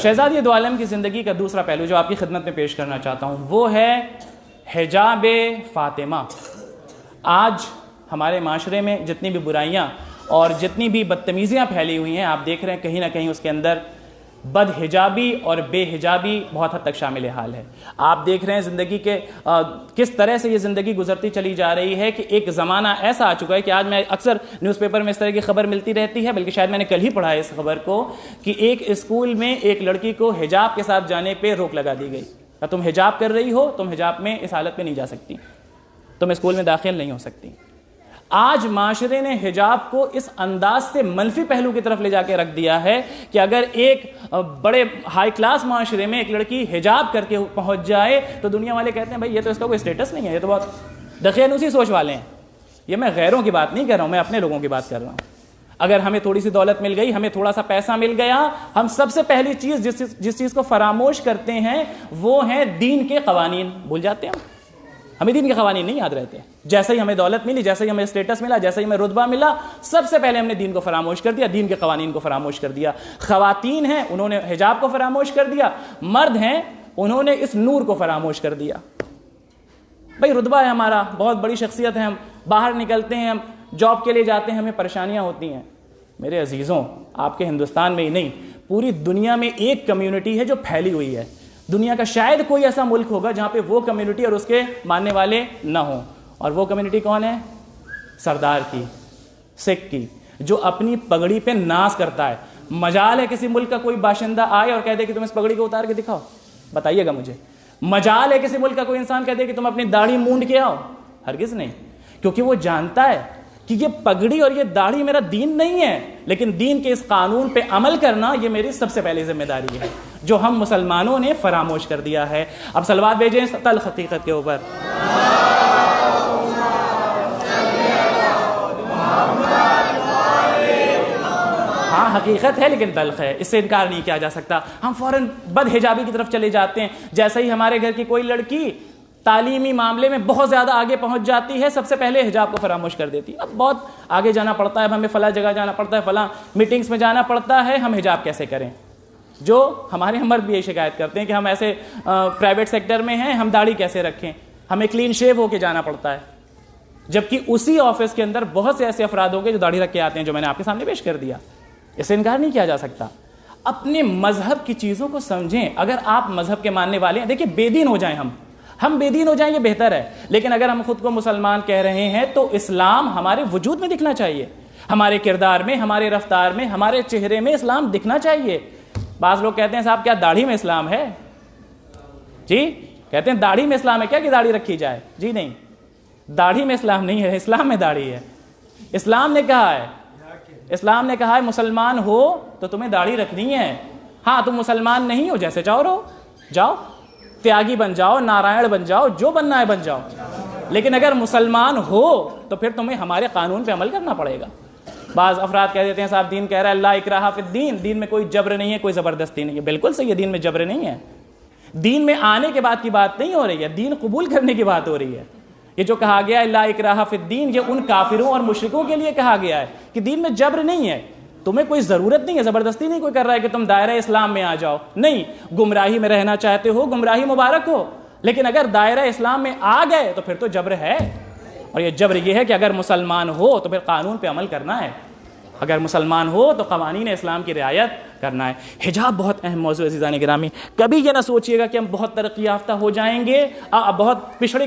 شہزادی دو عالم کی زندگی کا دوسرا پہلو جو آپ کی خدمت میں پیش کرنا چاہتا ہوں وہ ہے حجاب فاطمہ۔ آج ہمارے معاشرے میں جتنی بھی برائیاں اور جتنی بھی بدتمیزیاں پھیلی ہوئی ہیں، آپ دیکھ رہے ہیں کہیں نہ کہیں اس کے اندر بد حجابی اور بے حجابی بہت حد تک شامل حال ہے۔ آپ دیکھ رہے ہیں زندگی کے کس طرح سے یہ زندگی گزرتی چلی جا رہی ہے کہ ایک زمانہ ایسا آ چکا ہے کہ آج میں اکثر نیوز پیپر میں اس طرح کی خبر ملتی رہتی ہے، بلکہ شاید میں نے کل ہی پڑھا ہے اس خبر کو، کہ ایک اسکول میں ایک لڑکی کو حجاب کے ساتھ جانے پہ روک لگا دی گئی۔ تم حجاب کر رہی ہو، تم حجاب میں اس حالت میں نہیں جا سکتی، تم اسکول میں داخل نہیں ہو سکتی۔ آج معاشرے نے حجاب کو اس انداز سے منفی پہلو کی طرف لے جا کے رکھ دیا ہے کہ اگر ایک بڑے ہائی کلاس معاشرے میں ایک لڑکی حجاب کر کے پہنچ جائے تو دنیا والے کہتے ہیں بھائی یہ تو اس کا کوئی اسٹیٹس نہیں ہے، یہ تو بہت دقیانوسی سوچ والے ہیں۔ یہ میں غیروں کی بات نہیں کر رہا ہوں، میں اپنے لوگوں کی بات کر رہا ہوں۔ اگر ہمیں تھوڑی سی دولت مل گئی، ہمیں تھوڑا سا پیسہ مل گیا، ہم سب سے پہلی چیز جس چیز کو فراموش کرتے ہیں وہ ہیں دین کے قوانین۔ بھول جاتے ہیں ہمیں دین کے قوانین نہیں یاد رہتے۔ جیسے ہی ہمیں دولت ملی، جیسے ہی ہمیں اسٹیٹس ملا، جیسے ہی ہمیں رتبہ ملا، سب سے پہلے ہم نے دین کو فراموش کر دیا، دین کے قوانین کو فراموش کر دیا۔ خواتین ہیں، انہوں نے حجاب کو فراموش کر دیا، مرد ہیں، انہوں نے اس نور کو فراموش کر دیا۔ بھائی رتبہ ہے ہمارا، بہت بڑی شخصیت ہے، ہم باہر نکلتے ہیں، ہم جاب کے لیے جاتے ہیں، ہمیں پریشانیاں ہوتی ہیں۔ میرے عزیزوں، آپ کے ہندوستان میں ہی نہیں، پوری دنیا میں ایک کمیونٹی ہے جو پھیلی ہوئی ہے۔ دنیا کا شاید کوئی ایسا ملک ہوگا جہاں پہ وہ کمیونٹی اور اس کے ماننے والے نہ ہوں، اور وہ کمیونٹی کون ہے؟ سردار کی، سکھ کی، جو اپنی پگڑی پہ ناز کرتا ہے۔ مجال ہے کسی ملک کا کوئی باشندہ آئے اور کہہ دے کہ تم اس پگڑی کو اتار کے دکھاؤ؟ بتائیے گا مجھے۔ مجال ہے کسی ملک کا کوئی انسان کہہ دے کہ تم اپنی داڑھی مونڈ کے آؤ؟ ہرگز نہیں، کیونکہ وہ جانتا ہے کہ یہ پگڑی اور یہ داڑھی میرا دین نہیں ہے، لیکن دین کے اس قانون پہ عمل کرنا یہ میری سب سے پہلی ذمہ داری ہے، جو ہم مسلمانوں نے فراموش کر دیا ہے۔ اب صلوات بھیجیں اس تلخ حقیقت کے اوپر۔ ہاں حقیقت ہے لیکن تلخ ہے، اس سے انکار نہیں کیا جا سکتا۔ ہم فوراً بد حجابی کی طرف چلے جاتے ہیں۔ جیسے ہی ہمارے گھر کی کوئی لڑکی تعلیمی معاملے میں بہت زیادہ آگے پہنچ جاتی ہے، سب سے پہلے حجاب کو فراموش کر دیتی ہے۔ اب بہت آگے جانا پڑتا ہے، اب ہمیں فلاں جگہ جانا پڑتا ہے، فلاں میٹنگز میں جانا پڑتا ہے، ہم حجاب کیسے کریں؟ جو ہمارے مرد بھی یہ شکایت کرتے ہیں کہ ہم ایسے پرائیویٹ سیکٹر میں ہیں، ہم داڑھی کیسے رکھیں؟ ہمیں کلین شیو ہو کے جانا پڑتا ہے، جبکہ اسی آفس کے اندر بہت سے ایسے افراد ہوں گے جو داڑھی رکھ کے آتے ہیں، جو میں نے آپ کے سامنے پیش کر دیا۔ اس سے انکار نہیں کیا جا سکتا۔ اپنے مذہب کی چیزوں کو سمجھیں۔ اگر آپ مذہب کے ماننے والے ہیں، دیکھیں بے دین ہو جائیں، ہم بے دین ہو جائیں یہ بہتر ہے، لیکن اگر ہم خود کو مسلمان کہہ رہے ہیں تو اسلام ہمارے وجود میں دکھنا چاہیے، ہمارے کردار میں، ہمارے رفتار میں، ہمارے چہرے میں اسلام دکھنا چاہیے۔ بعض لوگ کہتے ہیں صاحب کیا داڑھی میں اسلام ہے؟ جی کہتے ہیں داڑھی میں اسلام ہے کیا کہ داڑھی رکھی جائے؟ جی نہیں، داڑھی میں اسلام نہیں ہے، اسلام میں داڑھی ہے۔ اسلام نے کہا ہے مسلمان ہو تو تمہیں داڑھی رکھنی ہے۔ ہاں تم مسلمان نہیں ہو، جیسے چاہو رہو، جاؤ تیاگی بن جاؤ، نارائن بن جاؤ، جو بننا ہے بن جاؤ، لیکن اگر مسلمان ہو تو پھر تمہیں ہمارے قانون پہ عمل کرنا پڑے گا۔ بعض افراد کہہ دیتے ہیں صاحب دین کہہ رہا ہے لا اکراہ فی الدین، دین میں کوئی جبر نہیں ہے، کوئی زبردستی نہیں ہے۔ بالکل صحیح ہے، دین میں جبر نہیں ہے، دین میں آنے کے بعد کی بات نہیں ہو رہی ہے، دین قبول کرنے کی بات ہو رہی ہے۔ یہ جو کہا گیا ہے لا اکراہ فی الدین، یہ ان کافروں اور مشرکوں کے لیے کہا گیا ہے کہ دین میں جبر نہیں ہے، تمہیں کوئی ضرورت نہیں ہے، زبردستی نہیں کوئی کر رہا ہے کہ تم دائرہ اسلام میں آ جاؤ، نہیں، گمراہی میں رہنا چاہتے ہو گمراہی مبارک ہو، لیکن اگر دائرہ اسلام میں آ گئے تو پھر تو جبر ہے، اور یہ جبر یہ ہے کہ اگر مسلمان ہو تو پھر قانون پہ عمل کرنا ہے، اگر مسلمان ہو تو قوانین اسلام کی رعایت کرنا ہے۔ حجاب بہت اہم موضوع ہے عزیزان گرامی، کبھی یہ نہ سوچیے گا کہ ہم بہت ترقی یافتہ ہو جائیں گے، بہت پچھڑے